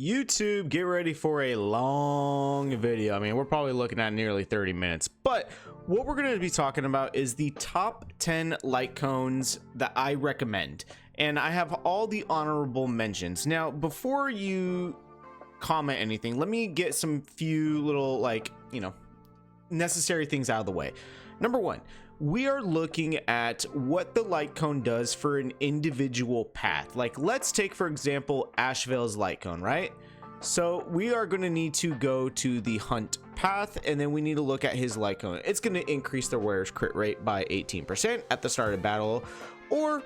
YouTube, get ready for a long video. I mean, we're probably looking at nearly 30 minutes, but what we're going to be talking about is the top 10 light cones that I recommend. And I have all the honorable mentions. Now, before you comment anything, let me get some few little, necessary things out of the way. Number one, we are looking at what the light cone does for an individual path. Like, let's take, for example, Ashvale's light cone, right? So we are going to need to go to the hunt path, and then we need to look at his light cone. It's going to increase the wearer's crit rate by 18% at the start of battle, or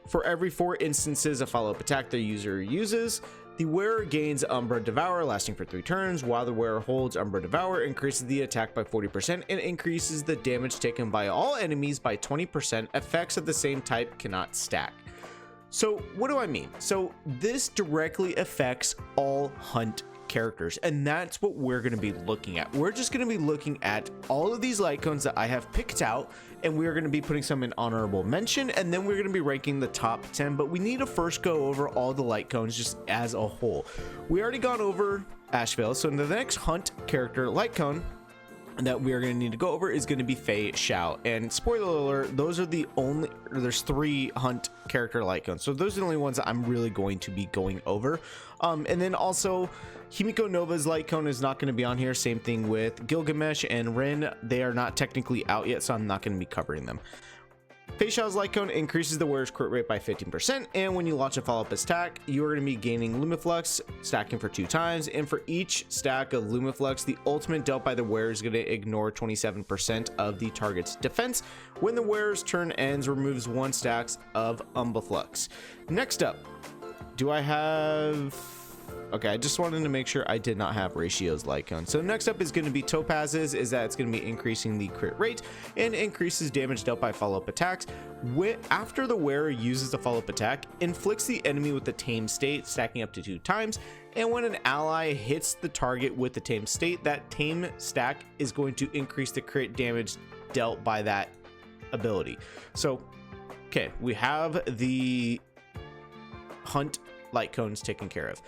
for every 4 instances of follow-up attack the user uses, the wearer gains Umbra Devour, lasting for 3 turns. While the wearer holds Umbra Devour, increases the attack by 40% and increases the damage taken by all enemies by 20%. Effects of the same type cannot stack. So what do I mean? So this directly affects all hunt characters, and that's what we're going to be looking at. We're just going to be looking at all of these light cones that I have picked out, and we're going to be putting some in honorable mention, and then we're going to be ranking the top 10. But we need to first go over all the light cones just as a whole. We already gone over Ashvale, so the next hunt character light cone that we are going to need to go over is going to be Fei Xiao. And spoiler alert, those are the only, there's 3 hunt character light cones, so those are the only ones that I'm really going to be going over. And then also Himiko Nova's light cone is not going to be on here. Same thing with Gilgamesh and Rin. They are not technically out yet, so I'm not going to be covering them. Fei Xiao's light cone increases the wearer's crit rate by 15%, and when you launch a follow-up attack, you are going to be gaining Lumiflux, stacking for 2 times, and for each stack of Lumiflux, the ultimate dealt by the wearer is going to ignore 27% of the target's defense. When the wearer's turn ends, removes 1 stack of Umbraflux. Next up, do I have... Okay, I just wanted to make sure I did not have Ratio's light cone. So next up is going to be Topaz's, is that it's going to be increasing the crit rate and increases damage dealt by follow-up attacks. After the wearer uses the follow-up attack, inflicts the enemy with the tame state, stacking up to 2 times. And when an ally hits the target with the tame state, that tame stack is going to increase the crit damage dealt by that ability. So, okay, we have the hunt light cones taken care of.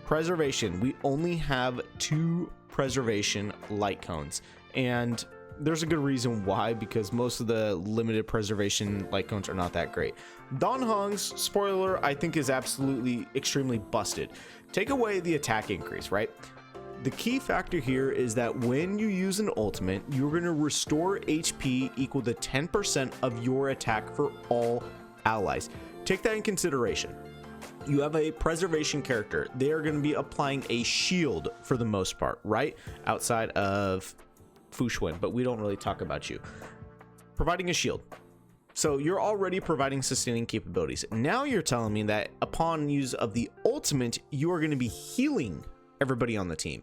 Preservation, we only have 2 preservation light cones, and there's a good reason why, because most of the limited preservation light cones are not that great. Dan Heng's, spoiler, I think is absolutely extremely busted. Take away the attack increase, right? The key factor here is that when you use an ultimate, you're going to restore HP equal to 10% of your attack for all allies. Take that in consideration. You have a preservation character. They are going to be applying a shield for the most part, right? Outside of Fu Xuan, but we don't really talk about you. Providing a shield. So you're already providing sustaining capabilities. Now you're telling me that upon use of the ultimate, you are going to be healing everybody on the team,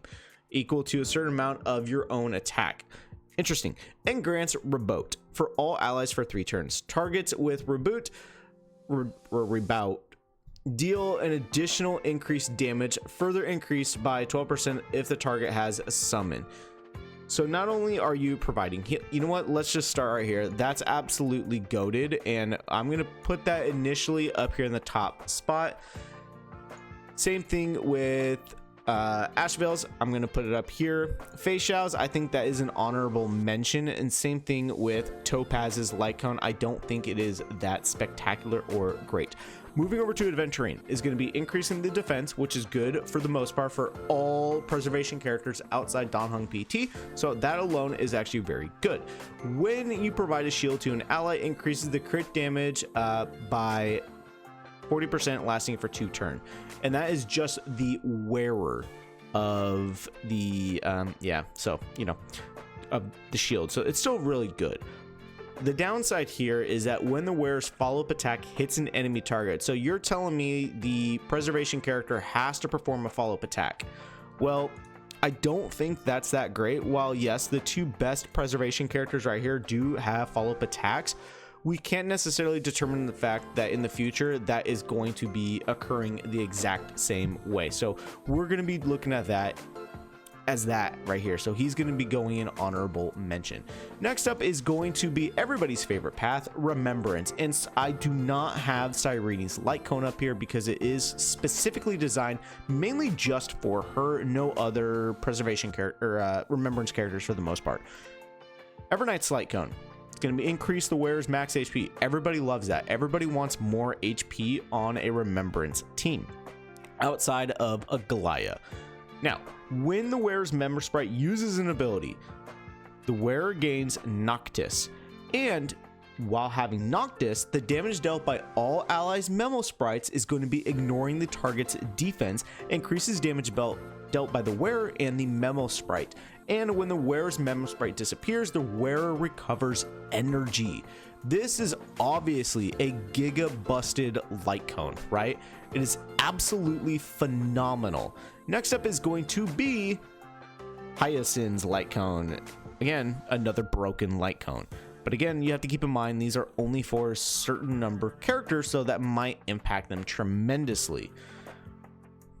equal to a certain amount of your own attack. Interesting. And grants Reboot for all allies for 3 turns. Targets with Reboot or Reboot deal an additional increased damage, further increased by 12% if the target has a summon. So not only are you providing heal, you know what, let's just start right here. That's absolutely goated, and I'm gonna put that initially up here in the top spot. Same thing with Ashvale's, I'm gonna put it up here. Fei Xiao's, I think that is an honorable mention, and same thing with Topaz's light cone. I don't think it is that spectacular or great. Moving over to Adventurine is going to be increasing the defense, which is good for the most part for all preservation characters outside Dan Heng PT, so that alone is actually very good. When you provide a shield to an ally, increases the crit damage by 40%, lasting for 2 turns, and that is just the wearer of the of the shield, so it's still really good. The downside here is that when the wearer's follow-up attack hits an enemy target, so you're telling me the preservation character has to perform a follow-up attack. Well, I don't think that's that great. While yes, the 2 best preservation characters right here do have follow-up attacks, we can't necessarily determine the fact that in the future that is going to be occurring the exact same way. So we're going to be looking at that as that right here. So he's going to be going in honorable mention. Next up is going to be everybody's favorite path, Remembrance. And I do not have Cyrene's light cone up here because it is specifically designed mainly just for her, no other preservation character or Remembrance characters for the most part. Everknight's light cone. It's going to increase the wearer's max HP. Everybody loves that. Everybody wants more HP on a Remembrance team outside of a Goliath. Now, when the wearer's member sprite uses an ability, the wearer gains Noctis, and while having Noctis, the damage dealt by all allies' memo sprites is going to be ignoring the target's defense, increases damage dealt by the wearer and the memo sprite. And when the wearer's memo sprite disappears, the wearer recovers energy. This is obviously a giga busted light cone, right? It is absolutely phenomenal. Next up is going to be Hyacinth's light cone. Again, another broken light cone. But again, you have to keep in mind these are only for a certain number of characters, so that might impact them tremendously.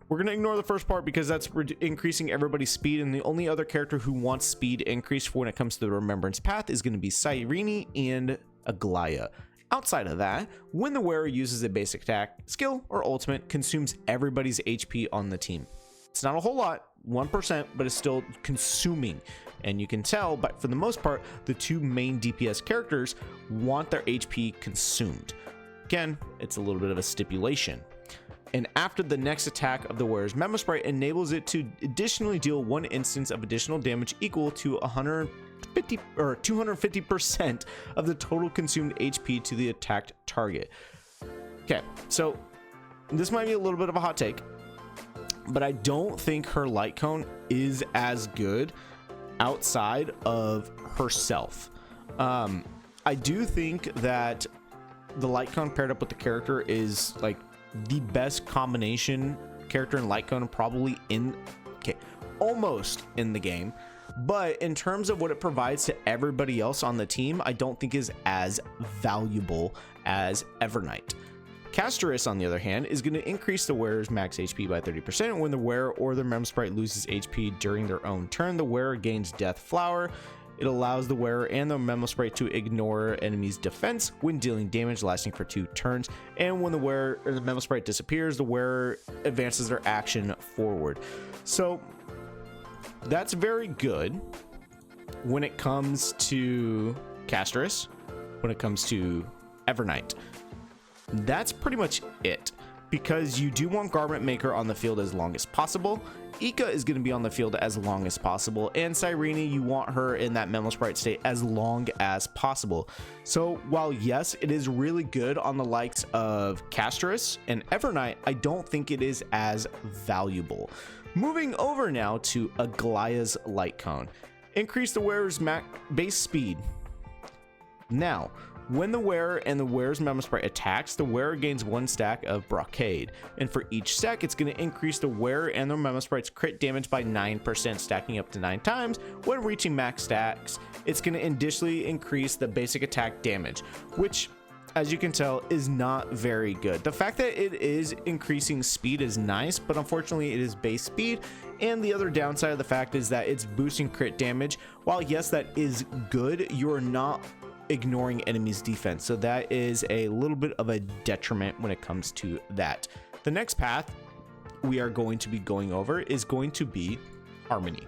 We're going to ignore the first part because that's increasing everybody's speed, and the only other character who wants speed increased when it comes to the Remembrance path is going to be Cyrene and Aglaya. Outside of that, when the wearer uses a basic attack, skill, or ultimate, consumes everybody's HP on the team. It's not a whole lot, 1%, but it's still consuming. And you can tell, but for the most part, the two main DPS characters want their HP consumed. Again, it's a little bit of a stipulation. And after the next attack of the wearer's memo sprite enables it to additionally deal one instance of additional damage equal to 150 or 250% of the total consumed HP to the attacked target. Okay, so this might be a little bit of a hot take, but I don't think her light cone is as good outside of herself. I do think that the light cone paired up with the character is like the best combination character in light cone, probably almost in the game. But in terms of what it provides to everybody else on the team, I don't think is as valuable as Everknight. Castorus, on the other hand, is going to increase the wearer's max HP by 30%. When the wearer or their mem sprite loses HP during their own turn, the wearer gains Death Flower. It allows the wearer and the memo sprite to ignore enemies' defense when dealing damage lasting for 2 turns. And when the wearer or the memo sprite disappears, the wearer advances their action forward. So that's very good when it comes to Castorus, when it comes to Everknight. That's pretty much it, because you do want Garment Maker on the field as long as possible. Ika is going to be on the field as long as possible, and Cyrene, you want her in that memo sprite state as long as possible. So while yes, it is really good on the likes of Castorus and Everknight, I don't think it is as valuable. Moving over now to Aglaya's light cone. Increase the wearer's base speed. Now, when the wearer and the wearer's memo sprite attacks, the wearer gains 1 stack of Brocade, and for each stack, it's going to increase the wearer and their memo sprite's crit damage by 9%, stacking up to 9 times. When reaching max stacks, it's going to additionally increase the basic attack damage, which, as you can tell, is not very good. The fact that it is increasing speed is nice, but unfortunately it is base speed, and the other downside of the fact is that it's boosting crit damage. While yes, that is good, you're not ignoring enemies' defense, so that is a little bit of a detriment when it comes to that. The next path we are going to be going over is going to be Harmony,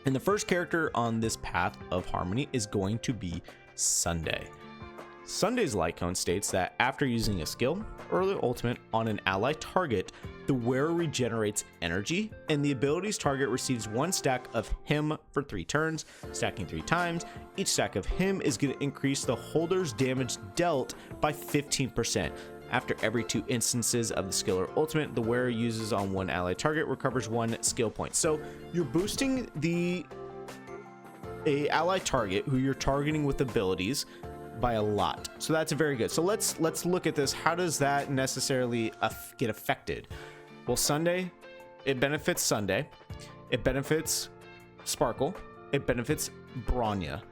and the first character on this path of Harmony is going to be Sunday. Sunday's light cone states that after using a skill or the ultimate on an ally target, the wearer regenerates energy, and the ability's target receives 1 stack of him for 3 turns, stacking 3 times. Each stack of him is going to increase the holder's damage dealt by 15%. After every 2 instances of the skill or ultimate the wearer uses on one ally target recovers 1 skill point. So you're boosting a ally target who you're targeting with abilities by a lot, so that's very good. So let's look at this. How does that necessarily get affected? Well, Sunday, it benefits Sunday, it benefits Sparkle, it benefits Bronya,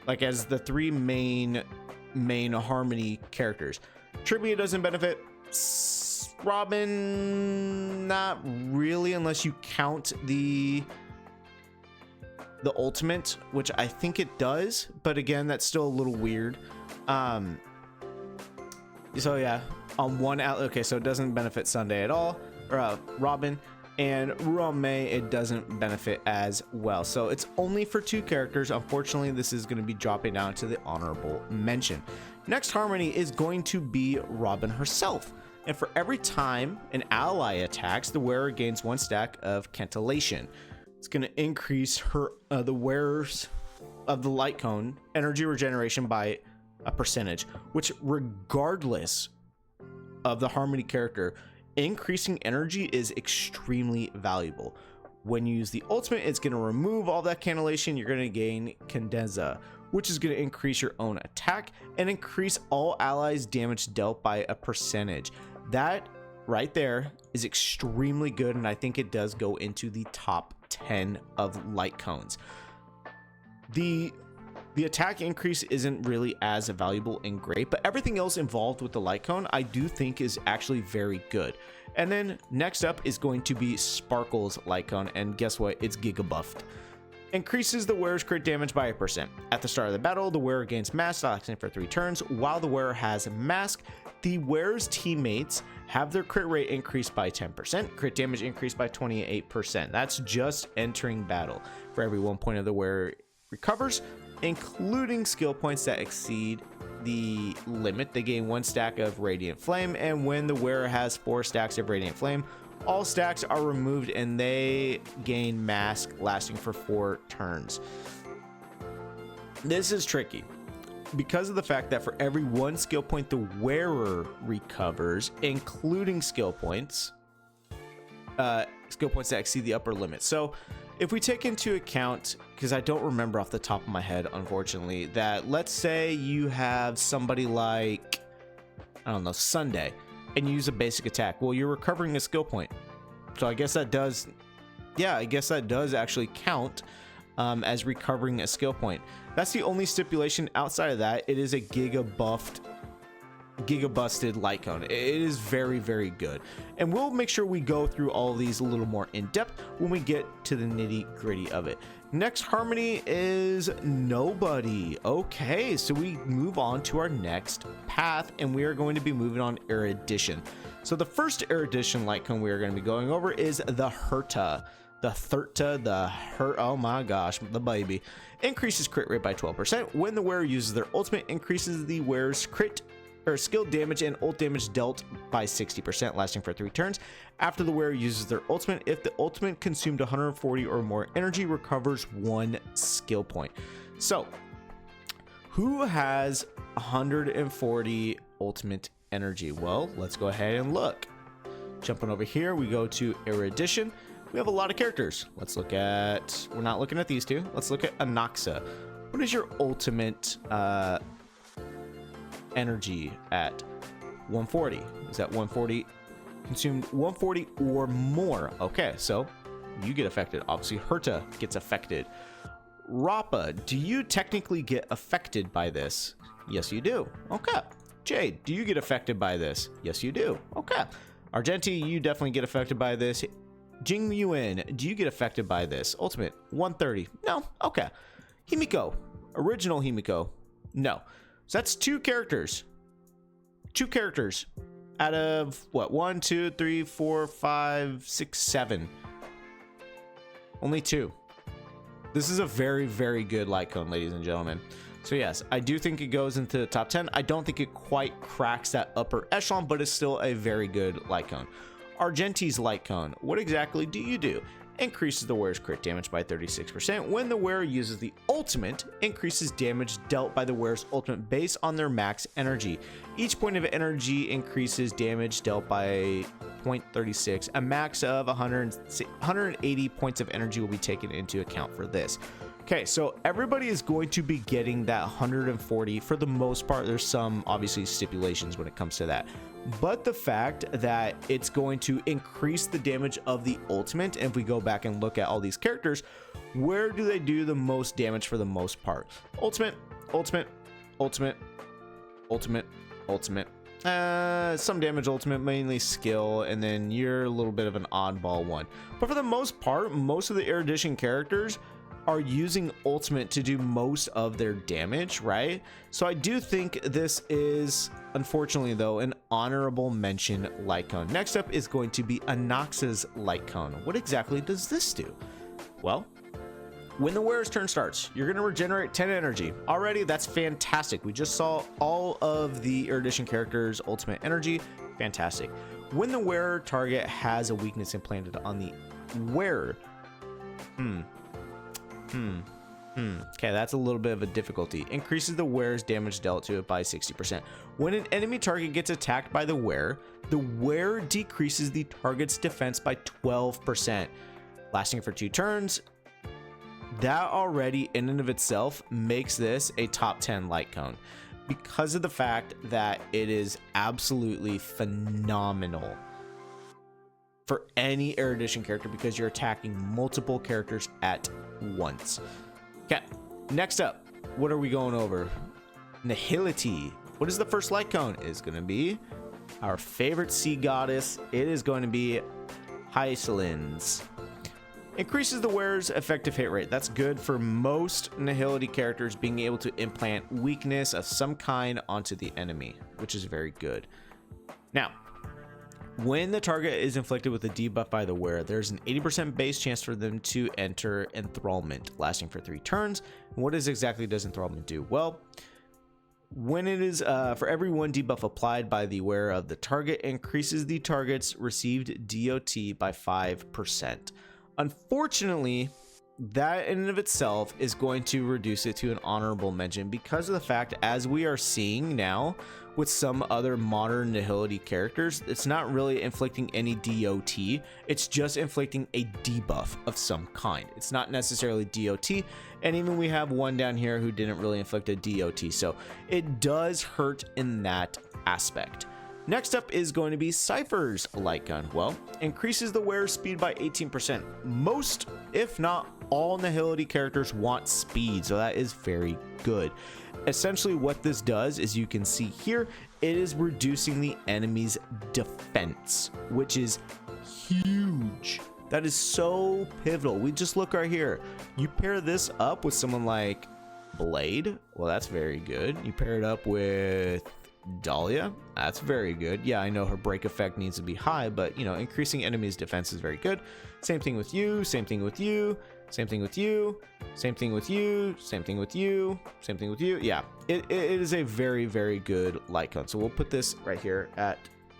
like as the 3 main Harmony characters. Tribute doesn't benefit. Robin, not really, unless you count the the ultimate, which I think it does, but again, that's still a little weird. So yeah, on one out, okay, so it doesn't benefit Sunday at all, or Robin, and Ruame it doesn't benefit as well. So it's only for 2 characters. Unfortunately, this is going to be dropping down to the honorable mention. Next harmony is going to be Robin herself. And for every time an ally attacks, the wearer gains 1 stack of cantillation. It's going to increase her the wearer's of the light cone energy regeneration by a percentage, which regardless of the harmony character, increasing energy is extremely valuable. When you use the ultimate, it's going to remove all that cantillation. You're going to gain Condensa, which is going to increase your own attack and increase all allies damage dealt by a percentage. That right there is extremely good, and I think it does go into the top 10 of light cones. The attack increase isn't really as valuable and great, but everything else involved with the light cone I do think is actually very good. And then next up is going to be Sparkle's light cone, and guess what? It's giga buffed. Increases the wearer's crit damage by 1%. At the start of the battle, the wearer gains mask, lasting for 3 turns. While the wearer has mask, the wearer's teammates have their crit rate increased by 10%, crit damage increased by 28%. That's just entering battle. For every 1 point of the wearer recovers, including skill points that exceed the limit, they gain 1 stack of Radiant Flame, and when the wearer has 4 stacks of Radiant Flame, all stacks are removed and they gain mask lasting for 4 turns. This is tricky because of the fact that for every 1 skill point the wearer recovers, including skill points that exceed the upper limit. So if we take into account, because I don't remember off the top of my head, unfortunately, that let's say you have somebody like, I don't know, Sunday, and you use a basic attack. Well, you're recovering a skill point. So I guess that does, yeah, I guess that does actually count as recovering a skill point. That's the only stipulation. Outside of that, it is a giga busted light cone. It is very, very good, and we'll make sure we go through all of these a little more in depth when we get to the nitty gritty of it. Next harmony is Nobody. Okay, so we move on to our next path, and we are going to be moving on erudition. So the first erudition light cone we are going to be going over is the Herta. Oh my gosh, the baby. Increases crit rate by 12%. When the wearer uses their ultimate, increases the wearer's crit or skill damage and ult damage dealt by 60%, lasting for 3 turns. After the wearer uses their ultimate, if the ultimate consumed 140 or more energy, recovers 1 skill point. So, who has 140 ultimate energy? Well, let's go ahead and look. Jumping over here, we go to erudition. We have a lot of characters. Let's look at, we're not looking at these 2. Let's look at Anaxa. What is your ultimate energy at? 140. Is that 140 consumed 140 or more? Okay, so you get affected. Obviously Herta gets affected. Rappa, do you technically get affected by this? Yes, you do. Okay. Jade, do you get affected by this? Yes, you do. Okay. Argenti, you definitely get affected by this. Jing Yuan, do you get affected by this? Ultimate 130. No. Okay. Himiko, original Himiko. No. So that's 2 characters. 2 characters out of what? 1, 2, 3, 4, 5, 6, 7. Only 2. This is a very, very good light cone, ladies and gentlemen. So yes, I do think it goes into the top 10. I don't think it quite cracks that upper echelon, but it's still a very good light cone. Argenti's light cone. What exactly do you do? Increases the wearer's crit damage by 36%. When the wearer uses the ultimate, increases damage dealt by the wearer's ultimate based on their max energy. Each point of energy increases damage dealt by 0.36. A max of 180 points of energy will be taken into account for this. Okay, so everybody is going to be getting that 140 for the most part. There's some obviously stipulations when it comes to that, but the fact that it's going to increase the damage of the ultimate, and if we go back and look at all these characters, where do they do the most damage for the most part? Ultimate. Some damage ultimate, mainly skill, and then you're a little bit of an oddball one. But for the most part, most of the erudition characters are using ultimate to do most of their damage, right? So I do think this is, unfortunately though, an honorable mention light cone. Next up is going to be Anox's light cone. What exactly does this do? Well, when the wearer's turn starts, you're going to regenerate 10 energy. Already, that's fantastic. We just saw all of the Erudition characters' ultimate energy. Fantastic. When the wearer target has a weakness implanted on the wearer. Okay, that's a little bit of a difficulty. Increases the wearer's damage dealt to it by 60%. When an enemy target gets attacked by the wearer decreases the target's defense by 12%, lasting for 2 turns. That already in and of itself makes this a top 10 light cone because of the fact that it is absolutely phenomenal for any Erudition character because you're attacking multiple characters at once. Okay, next up, what are we going over? Nihility. What is the first light cone? It is going to be our favorite sea goddess. It is going to be Hycelin's. Increases the wearer's effective hit rate. That's good for most Nihility characters being able to implant weakness of some kind onto the enemy, which is very good. Now, when the target is inflicted with a debuff by the wearer, there's an 80% base chance for them to enter enthrallment, lasting for 3 turns. And what exactly does enthrallment do? Well, when it is for every 1 debuff applied by the wearer of the target, increases the target's received DOT by 5%. Unfortunately, that in and of itself is going to reduce it to an honorable mention because of the fact, as we are seeing now with some other modern Nihility characters, it's not really inflicting any DOT, it's just inflicting a debuff of some kind. It's not necessarily DOT, and even we have one down here who didn't really inflict a DOT, so it does hurt in that aspect. Next up is going to be Cypher's light gun. Well, increases the wearer's speed by 18%. Most, if not all, Nihility characters want speed, so that is very good. Essentially what this does is, you can see here, it is reducing the enemy's defense, which is huge. That is so pivotal. We just look right here. You pair this up with someone like Blade, well, that's very good. You pair it up with Dahlia, that's very good. Yeah, I know her break effect needs to be high, but you know, increasing enemies' defense is very good. Same thing with you, same thing with you, same thing with you, same thing with you, same thing with you, same thing with you. Yeah, it is a very, very good light cone. So we'll put this right here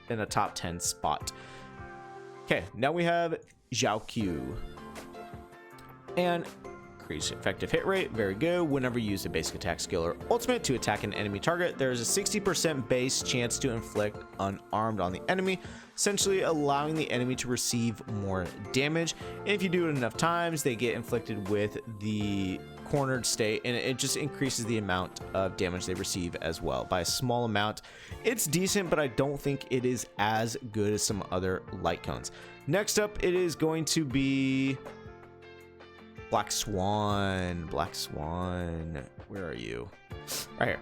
in a top 10 spot. Okay, now we have Zhao Q. And increase effective hit rate, very good. Whenever you use a basic attack skill or ultimate to attack an enemy target, there is a 60% base chance to inflict unarmed on the enemy, essentially allowing the enemy to receive more damage. And if you do it enough times, they get inflicted with the cornered state, and it just increases the amount of damage they receive as well by a small amount. It's decent, but I don't think it is as good as some other light cones. Next up, it is going to be Black Swan. Black Swan, where are you? Right here.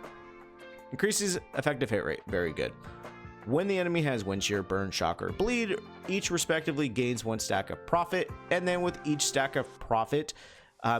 Increases effective hit rate, very good. When the enemy has Wind Shear, Burn, Shock, or Bleed, each respectively gains 1 stack of profit, and then with each stack of profit,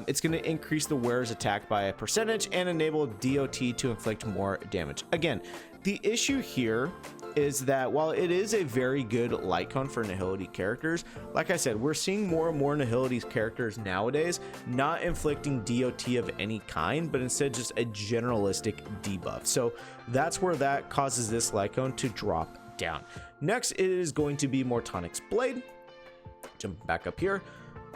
it's going to increase the wearer's attack by a percentage and enable DOT to inflict more damage. Again, the issue here is that while it is a very good light cone for Nihility characters, like I said, we're seeing more and more Nihility characters nowadays not inflicting DOT of any kind, but instead just a generalistic debuff. So that's where that causes this light cone to drop down. Next, it is going to be Mortonic's Blade. Jump back up here.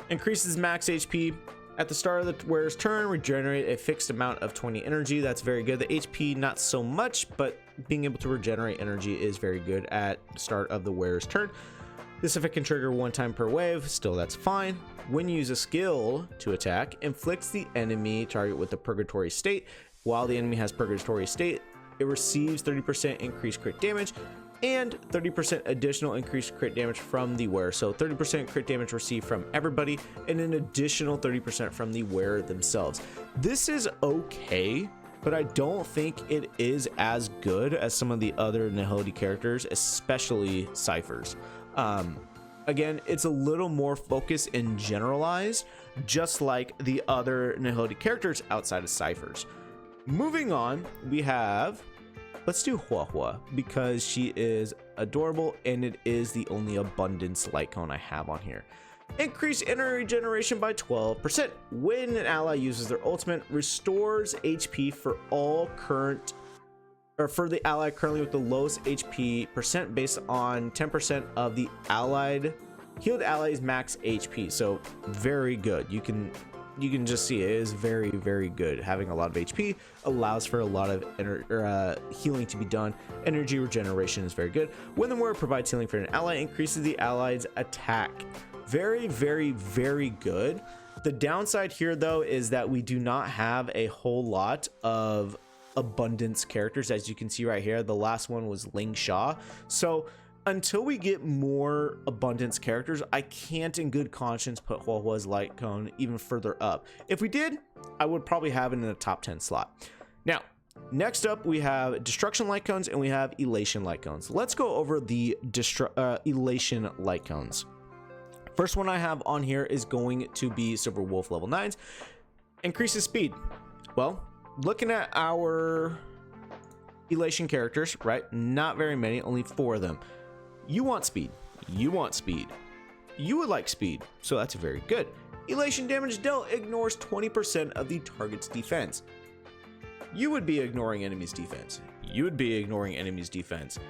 Increases max HP. At the start of the wearer's turn, regenerate a fixed amount of 20 energy. That's very good. The HP, not so much, but being able to regenerate energy is very good at the start of the wearer's turn. This effect can trigger 1 time per wave. Still, that's fine. When you use a skill to attack, inflicts the enemy target with the Purgatory State. While the enemy has Purgatory State, it receives 30% increased crit damage and 30% additional increased crit damage from the wearer. So 30% crit damage received from everybody and an additional 30% from the wearer themselves. This is okay, but I don't think it is as good as some of the other Nihility characters, especially Cyphers. Again, it's a little more focused and generalized, just like the other Nihility characters outside of Cypher's. Moving on, we have, let's do Hua Hua, because she is adorable and it is the only abundance light cone I have on here. Increase energy regeneration by 12%. When an ally uses their ultimate, restores HP for all current, or for the ally currently with the lowest HP percent based on 10% of the healed ally's max HP. So very good. You can just see it is very, very good. Having a lot of HP allows for a lot of healing to be done. Energy regeneration is very good. When the wearer provides healing for an ally, increases the ally's attack. Very, very, very good. The downside here though is that we do not have a whole lot of abundance characters. As you can see right here, the last one was Ling Sha. So until we get more abundance characters, I can't in good conscience put Hua Hua's light cone even further up. If we did, I would probably have it in a top 10 slot. Now, next up, we have destruction light cones and we have elation light cones. Let's go over the elation light cones. First one I have on here is going to be Silver Wolf level 9s. Increases speed. Well, looking at our elation characters, right? Not very many, only 4 of them. You want speed. You want speed. You would like speed, so that's very good. Elation damage dealt ignores 20% of the target's defense. You would be ignoring enemy's defense. You would be ignoring enemy's defense.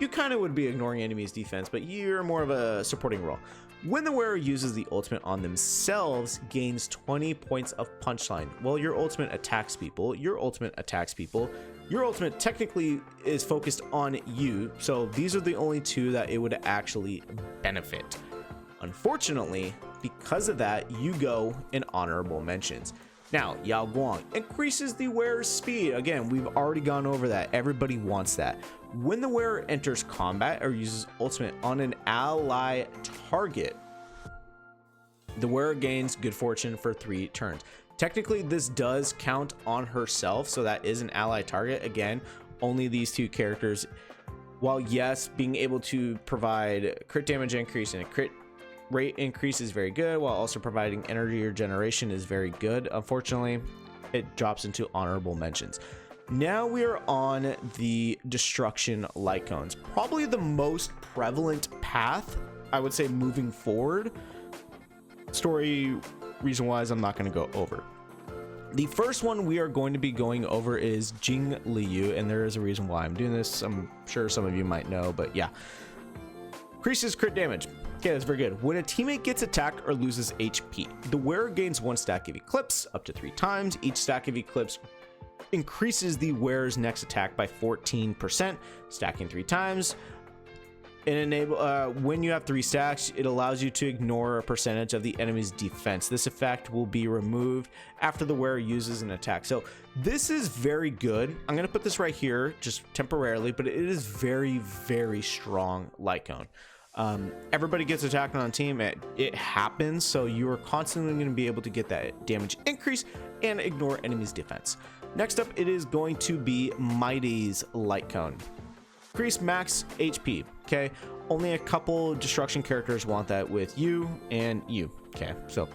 You kind of would be ignoring enemy's defense, but you're more of a supporting role. When the wearer uses the ultimate on themselves, gains 20 points of punchline. Well, your ultimate attacks people. Your ultimate attacks people. Your ultimate technically is focused on you, so these are the only 2 that it would actually benefit. Unfortunately, because of that, you go in honorable mentions. Now, Yao Guang increases the wearer's speed. Again, we've already gone over that. Everybody wants that. When the wearer enters combat or uses ultimate on an ally target, the wearer gains good fortune for 3 turns. Technically, this does count on herself, so that is an ally target. Again, only these 2 characters. While yes, being able to provide crit damage increase and a crit rate increase is very good, while also providing energy regeneration is very good. Unfortunately, it drops into honorable mentions. Now we are on the destruction light cones. Probably the most prevalent path, I would say, moving forward. Story reason wise, I'm not going to go over. The first one we are going to be going over is Jing Liu, and there is a reason why I'm doing this. I'm sure some of you might know, but yeah. Increases crit damage. Okay, that's very good. When a teammate gets attacked or loses HP, the wearer gains 1 stack of Eclipse up to 3 times. Each stack of Eclipse increases the wearer's next attack by 14%, stacking 3 times. And when you have 3 stacks, it allows you to ignore a percentage of the enemy's defense. This effect will be removed after the wearer uses an attack. So this is very good. I'm going to put this right here just temporarily, but it is very, very strong light cone. Everybody gets attacked on a team. It happens, so you are constantly going to be able to get that damage increase and ignore enemy's defense. Next up, it is going to be Mighty's light cone. Increase max HP. Okay, only a couple destruction characters want that with you and you. Okay, so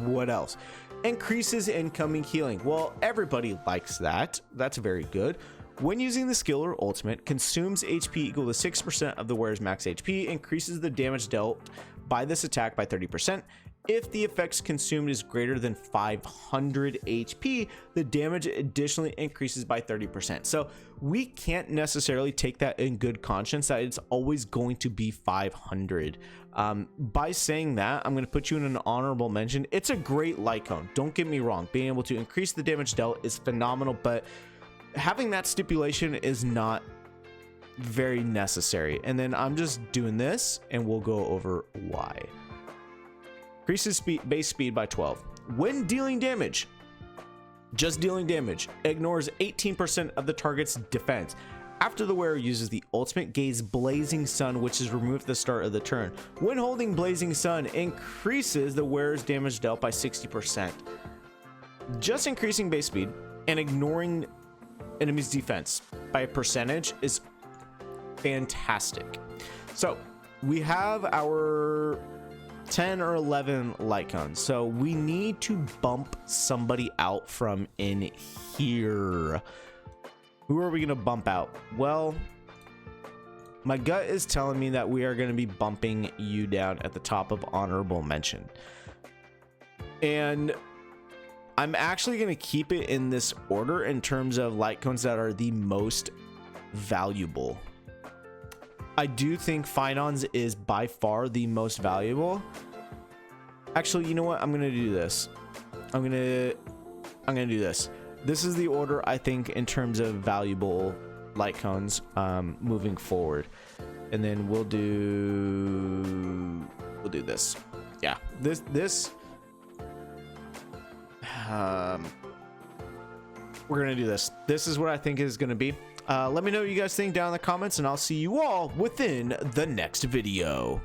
what else? Increases incoming healing. Well, everybody likes that. That's very good. When using the skill or ultimate, consumes HP equal to 6% of the wearer's max HP, increases the damage dealt by this attack by 30%. If the effects consumed is greater than 500 HP, the damage additionally increases by 30%. So we can't necessarily take that in good conscience that it's always going to be 500. By saying that, I'm going to put you in an honorable mention. It's a great light cone. Don't get me wrong. Being able to increase the damage dealt is phenomenal, but having that stipulation is not very necessary. And then I'm just doing this and we'll go over why. Increases base speed by 12. When dealing damage, just dealing damage, ignores 18% of the target's defense. After the wearer uses the ultimate, gaze Blazing Sun, which is removed at the start of the turn. When holding Blazing Sun, increases the wearer's damage dealt by 60%. Just increasing base speed and ignoring enemy's defense by a percentage is fantastic. So we have our 10 or 11 light cones, so we need to bump somebody out from in here. Who are we gonna bump out? Well, my gut is telling me that we are going to be bumping you down at the top of honorable mention. And I'm actually going to keep it in this order in terms of light cones that are the most valuable. I do think Phinons is by far the most valuable. Actually, you know what? I'm going to do this. I'm going to do this. This is the order I think in terms of valuable light cones moving forward, and then we'll do this. Yeah, this we're gonna do this. This is what I think is gonna be. Let me know what you guys think down in the comments, and I'll see you all within the next video.